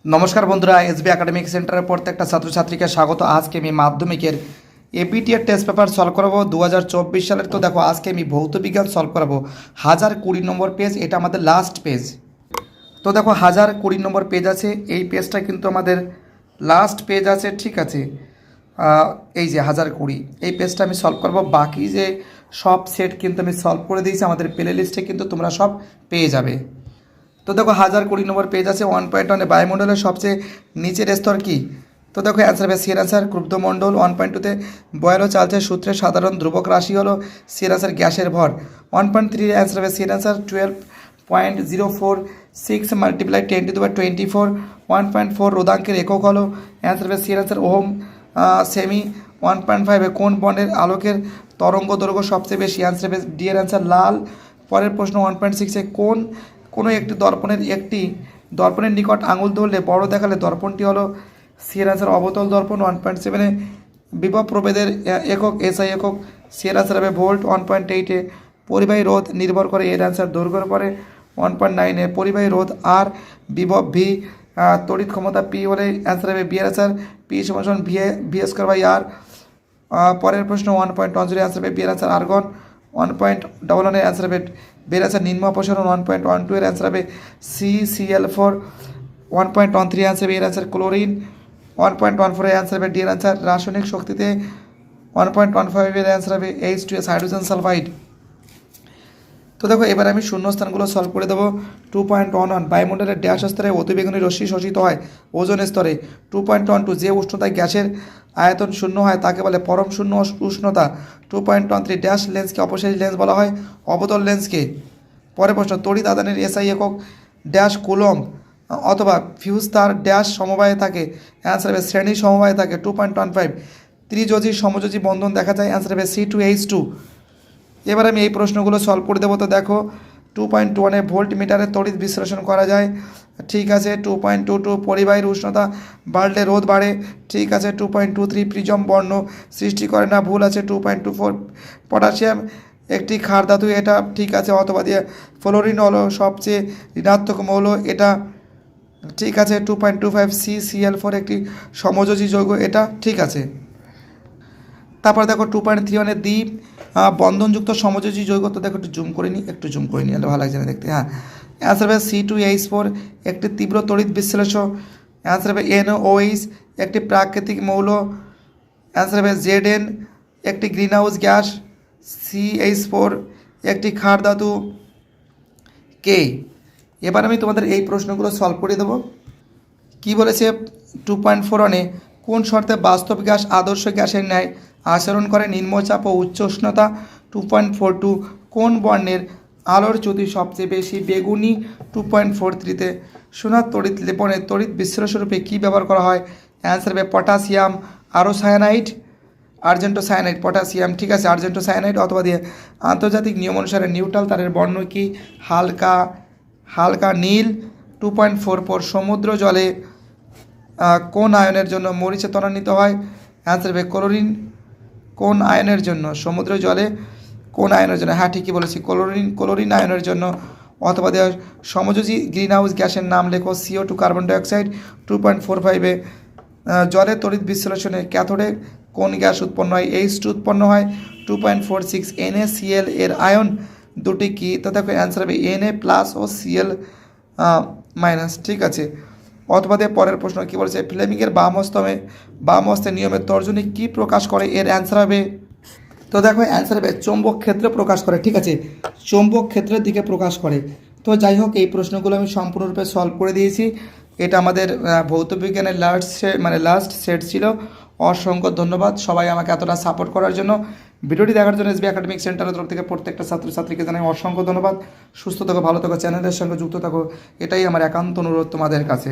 নমস্কার বন্ধুরা, SB academic সেন্টারের প্রত্যেকটা ছাত্রছাত্রীকে স্বাগত। আজকে আমি মাধ্যমিকের এবিটিএর টেস্ট পেপার সলভ করাবো 2024 সালের। তো দেখো, আজকে আমি ভৌত বিজ্ঞান সলভ করাবো 1020 নম্বর পেজ। এটা আমাদের লাস্ট পেজ। তো দেখো, 1020 নম্বর পেজ আছে। এই পেজটা কিন্তু আমাদের লাস্ট পেজ আছে, ঠিক আছে। এই যে 1020, এই পেজটা আমি সলভ করবো। বাকি যে সব সেট কিন্তু আমি সলভ করে দিয়েছি, আমাদের প্লে লিস্টে কিন্তু তোমরা সব পেয়ে যাবে। তো দেখো, 1020 নম্বর পেজ আছে। 1.1 বায়ুমণ্ডলের সবচেয়ে নিচের স্তর কি? তো দেখো, অ্যান্সার হবে সি অ্যান্সার ক্রুব্ধমণ্ডল। 1.2তে বয়েল চালছে সূত্রের সাধারণ ধ্রুবক রাশি হলো সি অ্যান্সার গ্যাসের ভর। 1.3 অ্যান্সার হবে সি অ্যান্সার 12.046 মাল্টিপ্লাই 10^24। 1.4 রোধাঙ্কের একক হলো অ্যান্সার হবে সি অ্যান্সার ওহম সেমি। 1.5 কোন বর্ণের আলোকের তরঙ্গ দৈর্ঘ্য সবচেয়ে বেশি? অ্যান্সার হবে ডি এর অ্যান্সার লাল। পরের প্রশ্ন 1.6 কোনো একটি দর্পণের নিকট আঙুল ধরলে বড় দেখালে দর্পণটি হলো সি এর অ্যান্সার অবতল দর্পণ। 1.7 বিভব প্রভেদের একক এসআই একক, সি এর অ্যান্সার হবে ভোল্ট। 1.8 পরিবাহী রোধ নির্ভর করে এর অ্যান্সার দৈর্ঘ্যের পরে। 1.9 পরিবাহী রোধ আর বিভব ভি, তড়িৎ ক্ষমতা পি হলে অ্যান্সার হবে বি এর অ্যান্সার পি সমান ভি স্কোয়ার বাই আর। পরের প্রশ্ন 1.10 অ্যান্সার হবে বি এর অ্যান্সার আর্গন। 1.11 অ্যান্সার হবে বের আছে নিম্ন অপসারণ। 1.12 এর অ্যান্সার হবে CCl4। 1.13 অ্যান্সার এর অ্যান্সার ক্লোরিন। 1.14 এর অ্যান্সার হবে ডি এর অ্যান্সার রাসায়নিক শক্তিতে। 1.15 এর অ্যান্সার হবে H2S হাইড্রোজেন সালফাইড। তো দেখো, এবার আমি শূন্যস্থানগুলো সলভ করে দেবো। 2.11 বায়ুমণ্ডলের ড্যাশ স্তরে অতিবেগুনি রশ্মি শোষিত হয় ওজোন স্তরে। 2.12 যে উষ্ণতায় গ্যাসের আয়তন শূন্য হয় তাকে বলে পরম শূন্য উষ্ণতা। 2.13 ড্যাশ লেন্সকে অপসারী লেন্স বলা হয় অবতল লেন্সকে। পরের প্রশ্ন তড়িৎ আদানের এসআই একক ড্যাশ কুলম্ব অথবা ফিউজ তার ড্যাশ সমবায়ে থাকে? অ্যান্সার হবে শ্রেণী সমবায়ে থাকে। 2.15 ত্রিযোজী সমযোজী বন্ধন দেখা যায়? অ্যান্সার হবে C2H2। এবার আমি এই প্রশ্নগুলো সলভ করে দেবো। তো দেখো, 2.1 ভোল্ট মিটারে তড়িৎ বিশ্লেষণ করা যায়, ঠিক আছে। 2.22 পরিবাহীর উষ্ণতা বাড়লে রোধ বাড়ে, ঠিক আছে। 2.23 প্রিজম বর্ণ সৃষ্টি করে না, ভুল আছে। 2.24 পটাশিয়াম একটি ক্ষার ধাতু, এটা ঠিক আছে অথবা দিয়ে। ফ্লোরিন হলো সবচেয়ে ঋণাত্মক মৌল, এটা ঠিক আছে। 2.25 CCl4 একটি সমযোজী যৌগ, এটা ঠিক আছে। তারপর দেখো 2.31 দ্বীপ বন্ধনযুক্ত সমযোজী যৌগ। তো দেখো, একটু জুম করে নিই হলে ভালো লাগছে না দেখতে। হ্যাঁ, অ্যান্সার হবে C2H4 একটি তীব্র তড়িৎ বিশ্লেষ্য। অ্যান্সার হবে NOH একটি প্রাকৃতিক মৌল। অ্যান্সার হবে Zn একটি গ্রিনহাউস গ্যাস। CH4 একটি ক্ষার ধাতু কে। এবার আমি তোমাদের এই প্রশ্নগুলো সলভ করে দেবো। কি বলেছে? 2.41 কোন শর্তে বাস্তব গ্যাস আদর্শ গ্যাসের ন্যায় আচরণ করে? নিম্নচাপ ও উচ্চ উষ্ণতা। 2.42 কোন বর্ণের আলোর চ্যুতি সবচেয়ে বেশি? বেগুনি। 2.43 সোনার তড়িৎ লেপনে তড়িৎ বিশ্লেষণরূপে কী ব্যবহার করা হয়? অ্যান্সার হবে পটাশিয়াম আরোসায়ানাইড, আর্জেন্টো সায়ানাইড, পটাশিয়াম, ঠিক আছে, আর্জেন্টো সায়ানাইড অথবা দিয়ে। আন্তর্জাতিক নিয়ম অনুসারে নিউট্রাল তারের বর্ণ কি? হালকা নীল। 2.44 সমুদ্র জলে কোন আয়নের জন্য মরিচা ত্বরান্বিত হয়? অ্যান্সার হবে ক্লোরিন। কোন আয়নের জন্য? সমুদ্র জলে কোন আয়নের জন্য? হ্যাঁ, ঠিকই বলেছি, ক্লোরিন আয়নের জন্য। অথবা দেওয়া সমযোজী গ্রিনহাউস গ্যাসের নাম লেখো CO2 কার্বন ডাইঅক্সাইড। 2.45 জলের তড়িৎ বিশ্লেষণে ক্যাথোডে কোন গ্যাস উৎপন্ন হয়? H2 উৎপন্ন হয়। 2.46 NaCl এর আয়ন দুটি কি? তো দেখো, অ্যান্সার হবে Na+ ও Cl-, ঠিক আছে। অথবা দিয়ে পরের প্রশ্ন কী বলেছে? ফ্লেমিংয়ের বাম হস্তে নিয়মের তর্জনী কী প্রকাশ করে? এর অ্যান্সার হবে, তো দেখো অ্যান্সার হবে চৌম্বক ক্ষেত্র প্রকাশ করে, ঠিক আছে, চৌম্বক ক্ষেত্রের দিকে প্রকাশ করে। তো যাই হোক, এই প্রশ্নগুলো আমি সম্পূর্ণরূপে সলভ করে দিয়েছি। এটা আমাদের ভৌত বিজ্ঞানের লাস্ট সেট ছিল। অসংখ্য ধন্যবাদ সবাই আমাকে এতটা সাপোর্ট করার জন্য। ভিডিওটি দেখার জন্য এসবি একাডেমিক সেন্টারের তরফ থেকে প্রত্যেকটা ছাত্রছাত্রীকে জানাই অসংখ্য ধন্যবাদ। সুস্থ থাকো, ভালো থাকো, চ্যানেলের সঙ্গে যুক্ত থাকো, এটাই আমার একান্ত অনুরোধ তোমাদের কাছে।